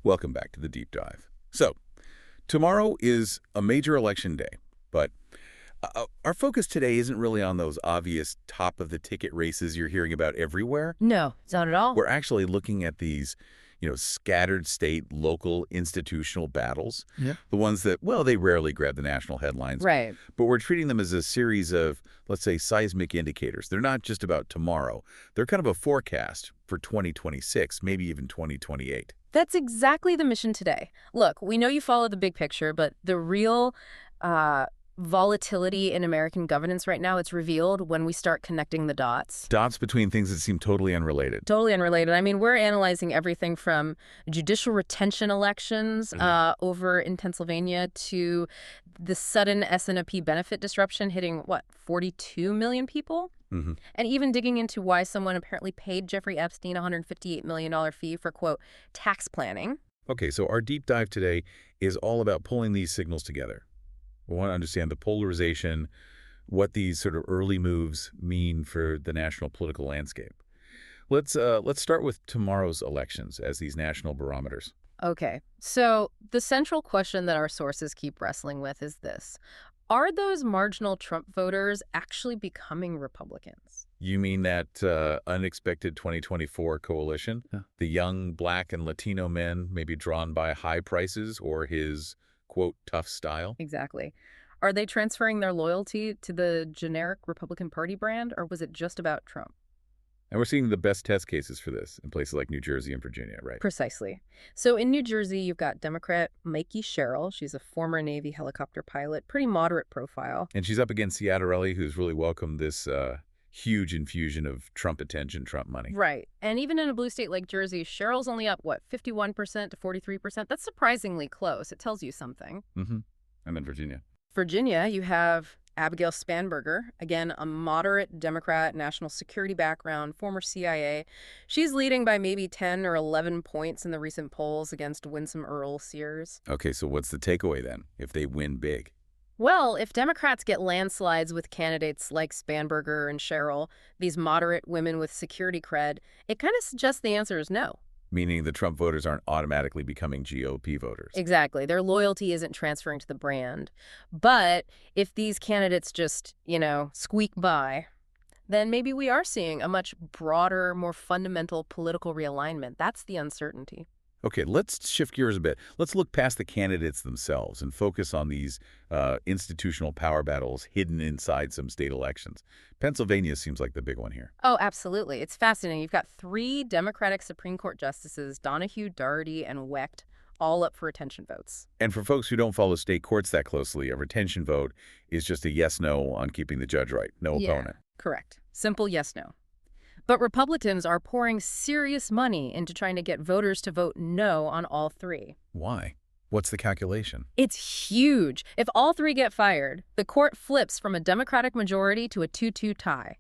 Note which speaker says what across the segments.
Speaker 1: Welcome back to the Deep Dive. So, tomorrow is a major election day, but our focus today isn't really on those obvious top-of-the-ticket races you're hearing about everywhere.
Speaker 2: No, it's not at all.
Speaker 1: We're actually looking at these, scattered state, local, institutional battles.
Speaker 3: Yeah.
Speaker 1: The ones that, well, they rarely grab the national headlines.
Speaker 2: Right.
Speaker 1: But we're treating them as a series of, let's say, seismic indicators. They're not just about tomorrow. They're kind of a forecast for 2026, maybe even 2028.
Speaker 2: That's exactly the mission today. Look, we know you follow the big picture, but the real volatility in American governance right now, it's revealed when we start connecting the dots.
Speaker 1: Dots between things that seem totally unrelated.
Speaker 2: Totally unrelated. I mean, we're analyzing everything from judicial retention elections over in Pennsylvania to the sudden S&P benefit disruption hitting, 42 million people?
Speaker 1: Mm-hmm.
Speaker 2: And even digging into why someone apparently paid Jeffrey Epstein a $158 million fee for, quote, tax planning.
Speaker 1: Okay, so our deep dive today is all about pulling these signals together. We want to understand the polarization, what these sort of early moves mean for the national political landscape. Let's start with tomorrow's elections as these national barometers.
Speaker 2: Okay, so the central question that our sources keep wrestling with is this. Are those marginal Trump voters actually becoming Republicans?
Speaker 1: You mean that unexpected 2024 coalition?
Speaker 3: Yeah.
Speaker 1: The young Black and Latino men maybe drawn by high prices or his, quote, tough style?
Speaker 2: Exactly. Are they transferring their loyalty to the generic Republican Party brand, or was it just about Trump?
Speaker 1: And we're seeing the best test cases for this in places like New Jersey and Virginia, right?
Speaker 2: Precisely. So in New Jersey, you've got Democrat Mikey Sherrill. She's a former Navy helicopter pilot, pretty moderate profile.
Speaker 1: And she's up against Ciattarelli, who's really welcomed this huge infusion of Trump attention, Trump money.
Speaker 2: Right. And even in a blue state like Jersey, Sherrill's only up, 51% to 43%? That's surprisingly close. It tells you something.
Speaker 1: Mm-hmm. And then Virginia.
Speaker 2: Virginia, you have Abigail Spanberger, again, a moderate Democrat, national security background, former CIA. She's leading by maybe 10 or 11 points in the recent polls against Winsome Earl Sears.
Speaker 1: Okay, so what's the takeaway then, if they win big?
Speaker 2: Well, if Democrats get landslides with candidates like Spanberger and Sherrill, these moderate women with security cred, it kind of suggests the answer is no.
Speaker 1: Meaning the Trump voters aren't automatically becoming GOP voters.
Speaker 2: Exactly. Their loyalty isn't transferring to the brand. But if these candidates just, squeak by, then maybe we are seeing a much broader, more fundamental political realignment. That's the uncertainty.
Speaker 1: Okay, let's shift gears a bit. Let's look past the candidates themselves and focus on these institutional power battles hidden inside some state elections. Pennsylvania seems like the big one here.
Speaker 2: Oh, absolutely. It's fascinating. You've got 3 Democratic Supreme Court justices, Donahue, Doherty, and Wecht, all up for retention votes.
Speaker 1: And for folks who don't follow state courts that closely, a retention vote is just a yes-no on keeping the judge right. No opponent.
Speaker 2: Correct. Simple yes-no. But Republicans are pouring serious money into trying to get voters to vote no on all 3.
Speaker 1: Why? What's the calculation?
Speaker 2: It's huge. If all 3 get fired, the court flips from a Democratic majority to a 2-2 tie.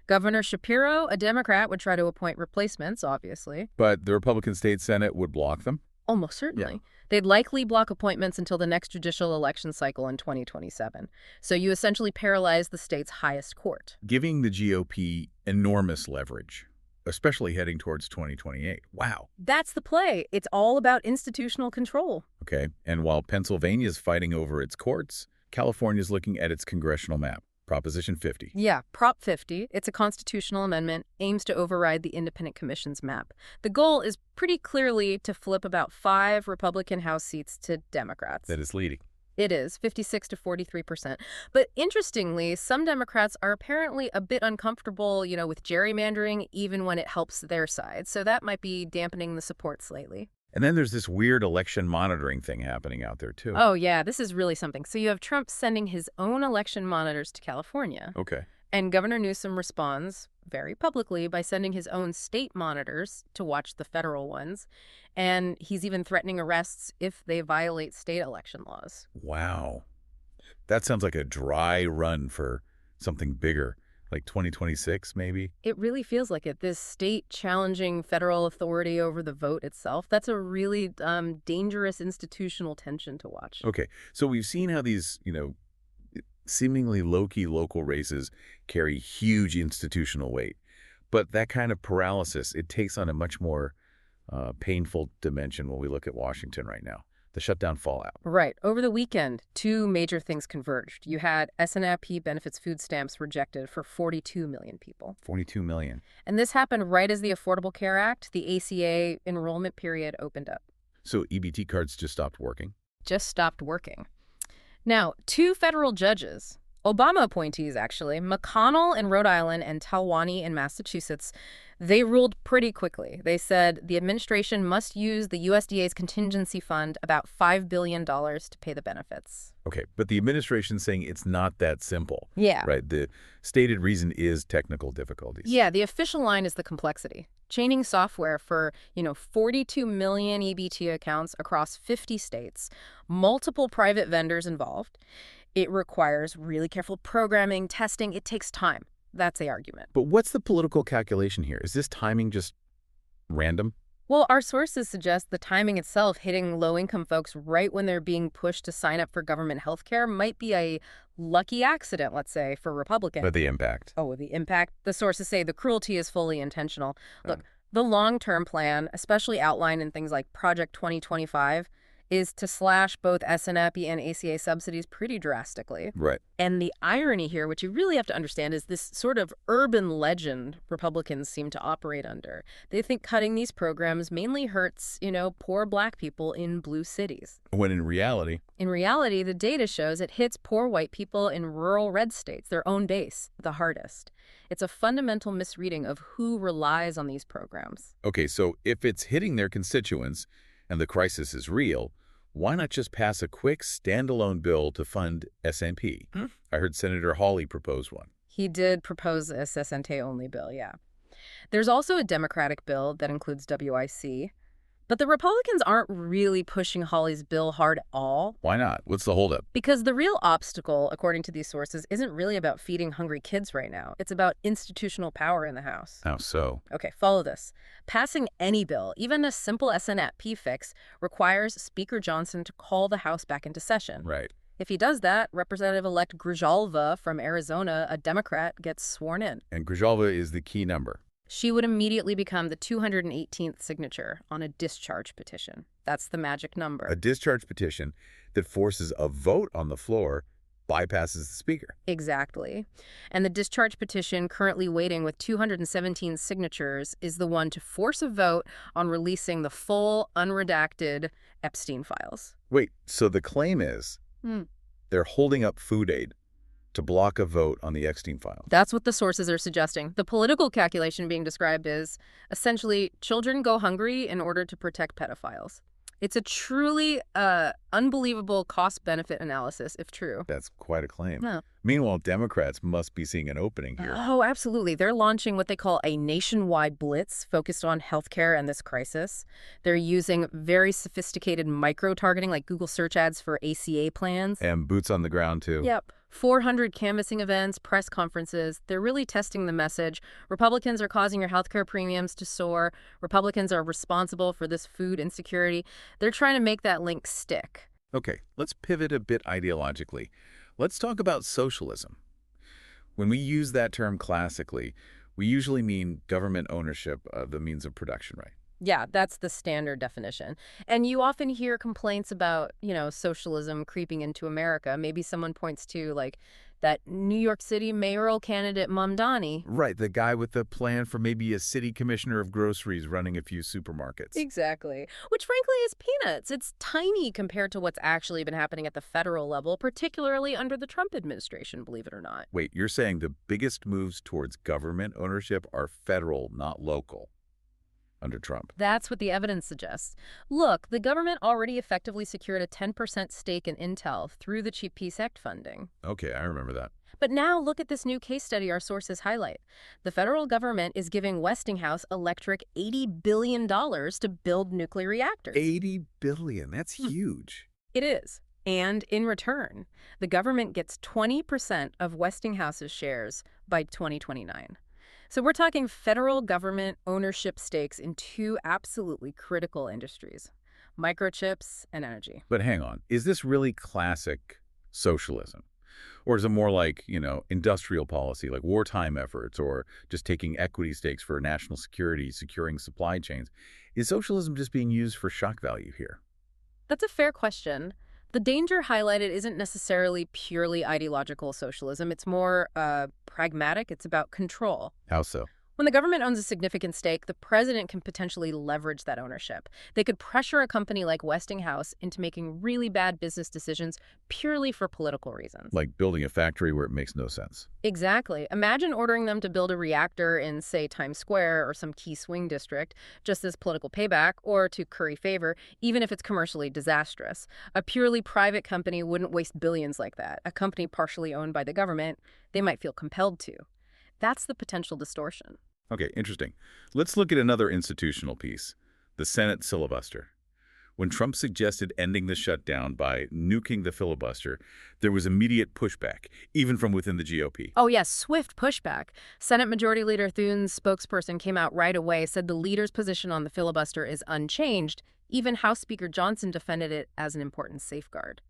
Speaker 2: Governor Shapiro, a Democrat, would try to appoint replacements, obviously.
Speaker 1: But the Republican State Senate would block them?
Speaker 2: Almost certainly.
Speaker 1: Yeah.
Speaker 2: They'd likely block appointments until the next judicial election cycle in 2027. So you essentially paralyze the state's highest court.
Speaker 1: Giving the GOP enormous leverage, especially heading towards 2028. Wow.
Speaker 2: That's the play. It's all about institutional control.
Speaker 1: Okay, and while Pennsylvania's fighting over its courts, California's looking at its congressional map, Proposition 50.
Speaker 2: Yeah, Prop 50. It's a constitutional amendment, aims to override the Independent Commission's map. The goal is pretty clearly to flip about 5 Republican House seats to Democrats.
Speaker 1: That is leading.
Speaker 2: It is, 56 to 43%. But interestingly, some Democrats are apparently a bit uncomfortable, with gerrymandering, even when it helps their side. So that might be dampening the support slightly.
Speaker 1: And then there's this weird election monitoring thing happening out there, too.
Speaker 2: Oh, yeah, this is really something. So you have Trump sending his own election monitors to California.
Speaker 1: Okay.
Speaker 2: And Governor Newsom responds very publicly by sending his own state monitors to watch the federal ones. And he's even threatening arrests if they violate state election laws.
Speaker 1: Wow. That sounds like a dry run for something bigger, like 2026 maybe?
Speaker 2: It really feels like it. This state challenging federal authority over the vote itself, that's a really dangerous institutional tension to watch.
Speaker 1: Okay, so we've seen how these, seemingly low-key local races carry huge institutional weight. But that kind of paralysis, it takes on a much more painful dimension when we look at Washington right now, the shutdown fallout.
Speaker 2: Right. Over the weekend, two major things converged. You had SNAP benefits food stamps rejected for 42 million people.
Speaker 1: 42 million.
Speaker 2: And this happened right as the Affordable Care Act, the ACA enrollment period, opened up.
Speaker 1: So EBT cards just stopped working?
Speaker 2: Just stopped working. Now, two federal judges, Obama appointees actually, McConnell in Rhode Island and Talwani in Massachusetts, they ruled pretty quickly. They said the administration must use the USDA's contingency fund, about $5 billion, to pay the benefits.
Speaker 1: Okay, but the administration's saying it's not that simple.
Speaker 2: Yeah.
Speaker 1: Right? The stated reason is technical difficulties.
Speaker 2: Yeah, the official line is the complexity. Chaining software for, 42 million EBT accounts across 50 states, multiple private vendors involved. It requires really careful programming, testing. It takes time. That's the argument.
Speaker 1: But what's the political calculation here? Is this timing just random?
Speaker 2: Well, our sources suggest the timing itself, hitting low-income folks right when they're being pushed to sign up for government health care, might be a lucky accident, let's say, for Republicans.
Speaker 1: But the impact.
Speaker 2: Oh, the impact? The sources say the cruelty is fully intentional. Look, the long-term plan, especially outlined in things like Project 2025, is to slash both SNAP and ACA subsidies pretty drastically.
Speaker 1: Right.
Speaker 2: And the irony here, which you really have to understand, is this sort of urban legend Republicans seem to operate under. They think cutting these programs mainly hurts, poor Black people in blue cities.
Speaker 1: When in reality,
Speaker 2: the data shows it hits poor white people in rural red states, their own base, the hardest. It's a fundamental misreading of who relies on these programs.
Speaker 1: okay, so if it's hitting their constituents and the crisis is real, why not just pass a quick standalone bill to fund SNP? I heard Senator Hawley propose one.
Speaker 2: He did propose a Sesente-only bill, yeah. There's also a Democratic bill that includes WIC, but the Republicans aren't really pushing Hawley's bill hard at all.
Speaker 1: Why not? What's the holdup?
Speaker 2: Because the real obstacle, according to these sources, isn't really about feeding hungry kids right now. It's about institutional power in the House.
Speaker 1: How so?
Speaker 2: Okay, follow this. Passing any bill, even a simple SNAP fix, requires Speaker Johnson to call the House back into session.
Speaker 1: Right.
Speaker 2: If he does that, Representative-elect Grijalva from Arizona, a Democrat, gets sworn in.
Speaker 1: And Grijalva is the key number.
Speaker 2: She would immediately become the 218th signature on a discharge petition. That's the magic number.
Speaker 1: A discharge petition that forces a vote on the floor bypasses the speaker.
Speaker 2: Exactly. And the discharge petition, currently waiting with 217 signatures, is the one to force a vote on releasing the full, unredacted Epstein files.
Speaker 1: Wait, so the claim is they're holding up food aid to block a vote on the Epstein files.
Speaker 2: That's what the sources are suggesting. The political calculation being described is, essentially, children go hungry in order to protect pedophiles. It's a truly unbelievable cost-benefit analysis, if true.
Speaker 1: That's quite a claim.
Speaker 2: No.
Speaker 1: Meanwhile, Democrats must be seeing an opening here.
Speaker 2: Oh, absolutely. They're launching what they call a nationwide blitz focused on healthcare and this crisis. They're using very sophisticated micro-targeting, like Google search ads for ACA plans.
Speaker 1: And boots on the ground, too.
Speaker 2: Yep. 400 canvassing events, press conferences. They're really testing the message. Republicans are causing your healthcare premiums to soar. Republicans are responsible for this food insecurity. They're trying to make that link stick.
Speaker 1: Okay, let's pivot a bit ideologically. Let's talk about socialism. When we use that term classically, we usually mean government ownership of the means of production, right?
Speaker 2: Yeah, that's the standard definition. And you often hear complaints about, socialism creeping into America. Maybe someone points to, that New York City mayoral candidate Mamdani.
Speaker 1: Right, the guy with the plan for maybe a city commissioner of groceries running a few supermarkets.
Speaker 2: Exactly. Which, frankly, is peanuts. It's tiny compared to what's actually been happening at the federal level, particularly under the Trump administration, believe it or not.
Speaker 1: Wait, you're saying the biggest moves towards government ownership are federal, not local, under Trump?
Speaker 2: That's what the evidence suggests. Look, the government already effectively secured a 10% stake in Intel through the Cheap Peace Act funding.
Speaker 1: Okay, I remember that.
Speaker 2: But now look at this new case study our sources highlight. The federal government is giving Westinghouse Electric $80 billion to build nuclear reactors.
Speaker 1: $80 billion, that's huge.
Speaker 2: It is. And in return, the government gets 20% of Westinghouse's shares by 2029. So we're talking federal government ownership stakes in two absolutely critical industries, microchips and energy.
Speaker 1: But hang on, is this really classic socialism? Or is it more like, industrial policy, like wartime efforts, or just taking equity stakes for national security, securing supply chains? Is socialism just being used for shock value here?
Speaker 2: That's a fair question. The danger highlighted isn't necessarily purely ideological socialism. It's more pragmatic. It's about control.
Speaker 1: How so?
Speaker 2: When the government owns a significant stake, the president can potentially leverage that ownership. They could pressure a company like Westinghouse into making really bad business decisions purely for political reasons.
Speaker 1: Like building a factory where it makes no sense.
Speaker 2: Exactly. Imagine ordering them to build a reactor in, say, Times Square or some key swing district, just as political payback or to curry favor, even if it's commercially disastrous. A purely private company wouldn't waste billions like that. A company partially owned by the government, they might feel compelled to. That's the potential distortion.
Speaker 1: Okay, interesting. Let's look at another institutional piece, the Senate filibuster. When Trump suggested ending the shutdown by nuking the filibuster, there was immediate pushback, even from within the GOP.
Speaker 2: Oh, yes, swift pushback. Senate Majority Leader Thune's spokesperson came out right away, said the leader's position on the filibuster is unchanged. Even House Speaker Johnson defended it as an important safeguard.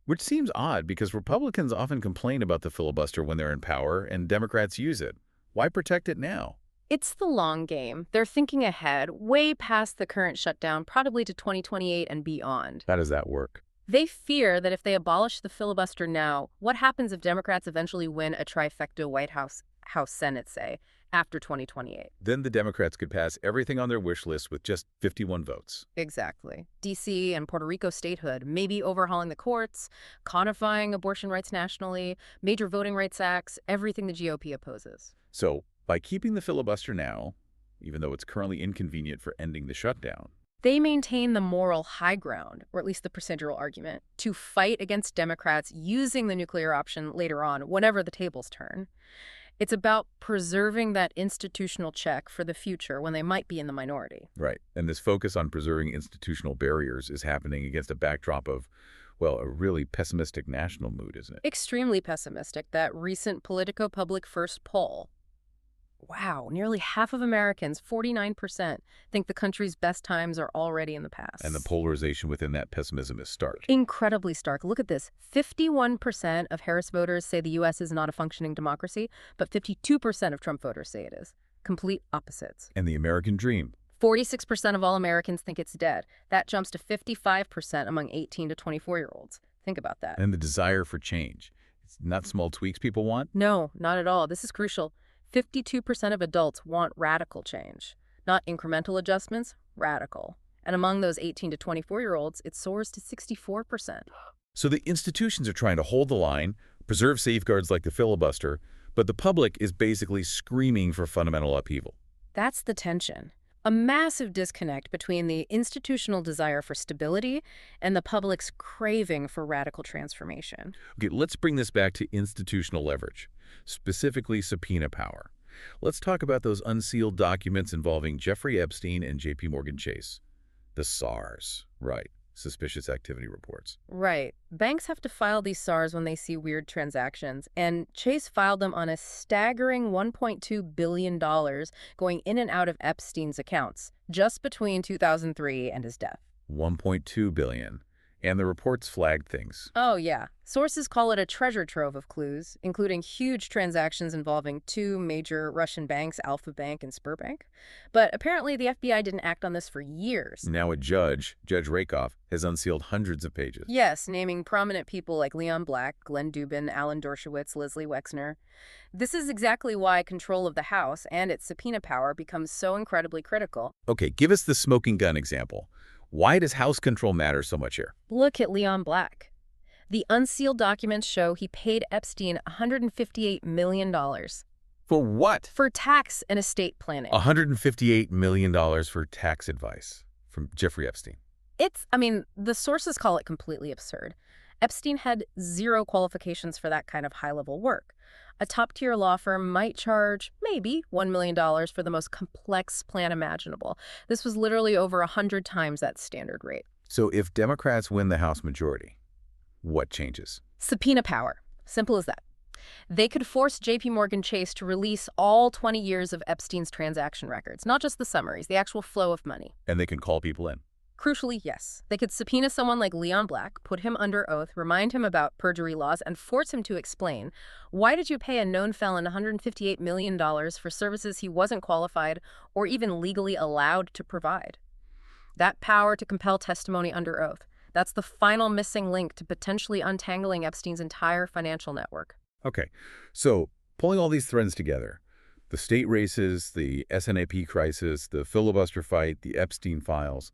Speaker 1: Which seems odd because Republicans often complain about the filibuster when they're in power and Democrats use it. Why protect it now?
Speaker 2: It's the long game. They're thinking ahead, way past the current shutdown, probably to 2028 and beyond.
Speaker 1: How does that work?
Speaker 2: They fear that if they abolish the filibuster now, what happens if Democrats eventually win a trifecta White House, Senate, say, after 2028?
Speaker 1: Then the Democrats could pass everything on their wish list with just 51 votes.
Speaker 2: Exactly. D.C. and Puerto Rico statehood, maybe overhauling the courts, codifying abortion rights nationally, major voting rights acts, everything the GOP opposes.
Speaker 1: So, by keeping the filibuster now, even though it's currently inconvenient for ending the shutdown,
Speaker 2: they maintain the moral high ground, or at least the procedural argument, to fight against Democrats using the nuclear option later on, whenever the tables turn. It's about preserving that institutional check for the future when they might be in the minority.
Speaker 1: right? And this focus on preserving institutional barriers is happening against a backdrop of, well, a really pessimistic national mood, isn't it?
Speaker 2: Extremely pessimistic, that recent Politico Public First poll. Wow, nearly half of Americans, 49%, think the country's best times are already in the past.
Speaker 1: And the polarization within that pessimism is stark.
Speaker 2: Incredibly stark. Look at this. 51% of Harris voters say the U.S. is not a functioning democracy, but 52% of Trump voters say it is. Complete opposites.
Speaker 1: And the American dream.
Speaker 2: 46% of all Americans think it's dead. That jumps to 55% among 18 to 24-year-olds. Think about that.
Speaker 1: And the desire for change. It's not small tweaks people want.
Speaker 2: No, not at all. This is crucial. 52% of adults want radical change. Not incremental adjustments, radical. And among those 18 to 24-year-olds, it soars to 64%.
Speaker 1: So the institutions are trying to hold the line, preserve safeguards like the filibuster, but the public is basically screaming for fundamental upheaval.
Speaker 2: That's the tension. A massive disconnect between the institutional desire for stability and the public's craving for radical transformation.
Speaker 1: Okay, let's bring this back to institutional leverage, specifically subpoena power. Let's talk about those unsealed documents involving Jeffrey Epstein and J.P. Morgan Chase. The SARs, right. Suspicious activity reports.
Speaker 2: Right. Banks have to file these SARs when they see weird transactions, and Chase filed them on a staggering $1.2 billion going in and out of Epstein's accounts, just between 2003 and his death.
Speaker 1: $1.2 billion. And the reports flagged things.
Speaker 2: Oh, yeah. Sources call it a treasure trove of clues, including huge transactions involving two major Russian banks, Alfa Bank and Sberbank. But apparently the FBI didn't act on this for years.
Speaker 1: Now a judge, Judge Rakoff, has unsealed hundreds of pages.
Speaker 2: Yes, naming prominent people like Leon Black, Glenn Dubin, Alan Dershowitz, Leslie Wexner. This is exactly why control of the House and its subpoena power becomes so incredibly critical.
Speaker 1: Okay, give us the smoking gun example. Why does House control matter so much here?
Speaker 2: Look at Leon Black. The unsealed documents show he paid Epstein $158 million.
Speaker 1: For what?
Speaker 2: For tax and estate planning.
Speaker 1: $158 million for tax advice from Jeffrey Epstein.
Speaker 2: The sources call it completely absurd. Epstein had zero qualifications for that kind of high-level work. A top-tier law firm might charge maybe $1 million for the most complex plan imaginable. This was literally over 100 times that standard rate.
Speaker 1: So if Democrats win the House majority, what changes?
Speaker 2: Subpoena power. Simple as that. They could force J.P. Morgan Chase to release all 20 years of Epstein's transaction records, not just the summaries, the actual flow of money.
Speaker 1: And they can call people in.
Speaker 2: Crucially, yes. They could subpoena someone like Leon Black, put him under oath, remind him about perjury laws, and force him to explain, why did you pay a known felon $158 million for services he wasn't qualified or even legally allowed to provide? That power to compel testimony under oath. That's the final missing link to potentially untangling Epstein's entire financial network.
Speaker 1: Okay, so pulling all these threads together, the state races, the SNAP crisis, the filibuster fight, the Epstein files,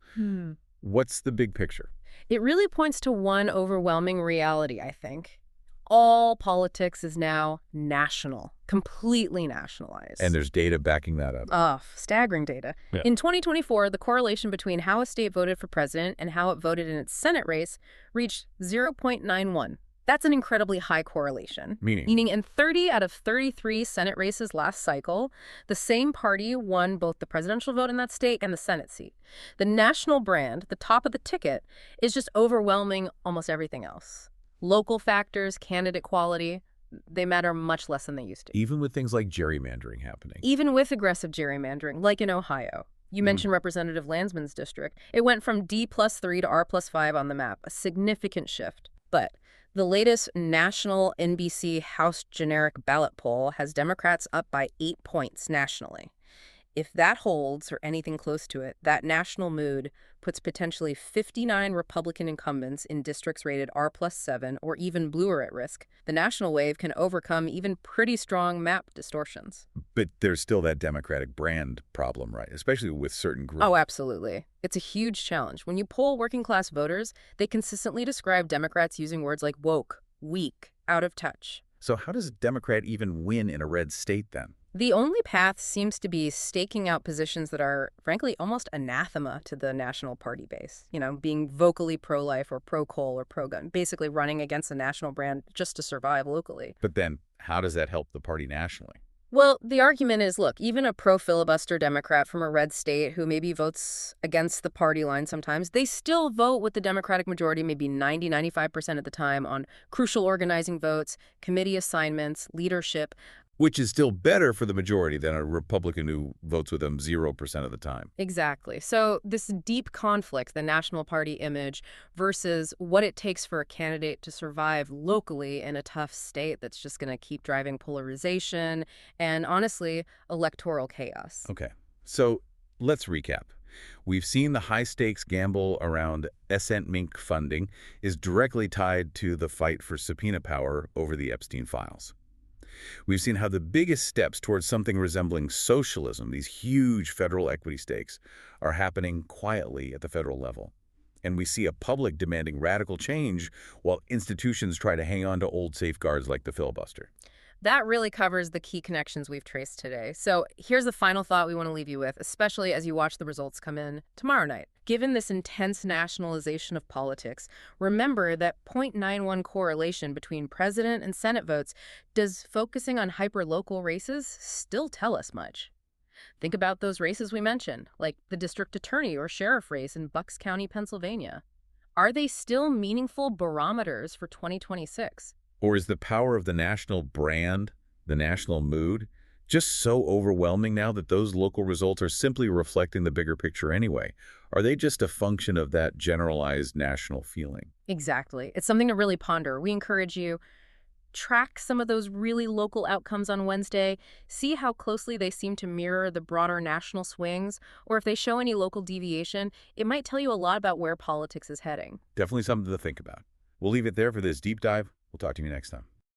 Speaker 1: what's the big picture?
Speaker 2: It really points to one overwhelming reality, I think. All politics is now national, completely
Speaker 1: And
Speaker 2: nationalized.
Speaker 1: there's data backing that up.
Speaker 2: Staggering data.
Speaker 1: Yeah.
Speaker 2: In 2024, the correlation between how a state voted for president and how it voted in its Senate race reached 0.91. That's an incredibly high correlation.
Speaker 1: Meaning?
Speaker 2: Meaning in 30 out of 33 Senate races last cycle, the same party won both the presidential vote in that state and the Senate seat. The national brand, the top of the ticket, is just overwhelming almost everything else. Local factors, candidate quality, they matter much less than they used to.
Speaker 1: Even with things like gerrymandering happening.
Speaker 2: Even with aggressive gerrymandering, like in Ohio. You mentioned Representative Landsman's district. It went from D+3 to R+5 on the map, a significant shift. But the latest national NBC House generic ballot poll has Democrats up by 8 points nationally. If that holds, or anything close to it, that national mood puts potentially 59 Republican incumbents in districts rated R+7 or even bluer at risk. The national wave can overcome even pretty strong map distortions.
Speaker 1: But there's still that Democratic brand problem, right? Especially with certain groups.
Speaker 2: Oh, absolutely. It's a huge challenge. When you poll working-class voters, they consistently describe Democrats using words like woke, weak, out of touch.
Speaker 1: So how does a Democrat even win in a red state then?
Speaker 2: The only path seems to be staking out positions that are, frankly, almost anathema to the national party base. You know, being vocally pro-life or pro-coal or pro-gun, basically running against a national brand just to survive locally.
Speaker 1: But then how does that help the party nationally?
Speaker 2: Well, the argument is, look, even a pro-filibuster Democrat from a red state who maybe votes against the party line sometimes, they still vote with the Democratic majority maybe 90–95% of the time on crucial organizing votes, committee assignments, leadership.
Speaker 1: Which is still better for the majority than a Republican who votes with them 0% of the time.
Speaker 2: Exactly. So this deep conflict, the national party image versus what it takes for a candidate to survive locally in a tough state that's just going to keep driving polarization and, honestly, electoral chaos.
Speaker 1: Okay, so let's recap. We've seen the high-stakes gamble around SNMINC funding is directly tied to the fight for subpoena power over the Epstein files. We've seen how the biggest steps towards something resembling socialism, these huge federal equity stakes, are happening quietly at the federal level. And we see a public demanding radical change while institutions try to hang on to old safeguards like the filibuster.
Speaker 2: That really covers the key connections we've traced today. So here's the final thought we want to leave you with, especially as you watch the results come in tomorrow night. Given this intense nationalization of politics, remember that 0.91 correlation between president and Senate votes. Does focusing on hyperlocal races still tell us much? Think about those races we mentioned, like the district attorney or sheriff race in Bucks County, Pennsylvania. Are they still meaningful barometers for 2026?
Speaker 1: Or is the power of the national brand, the national mood, just so overwhelming now that those local results are simply reflecting the bigger picture anyway? Are they just a function of that generalized national feeling?
Speaker 2: Exactly. It's something to really ponder. We encourage you, track some of those really local outcomes on Wednesday, see how closely they seem to mirror the broader national swings, or if they show any local deviation, it might tell you a lot about where politics is heading.
Speaker 1: Definitely something to think about. We'll leave it there for this deep dive. We'll talk to you next time.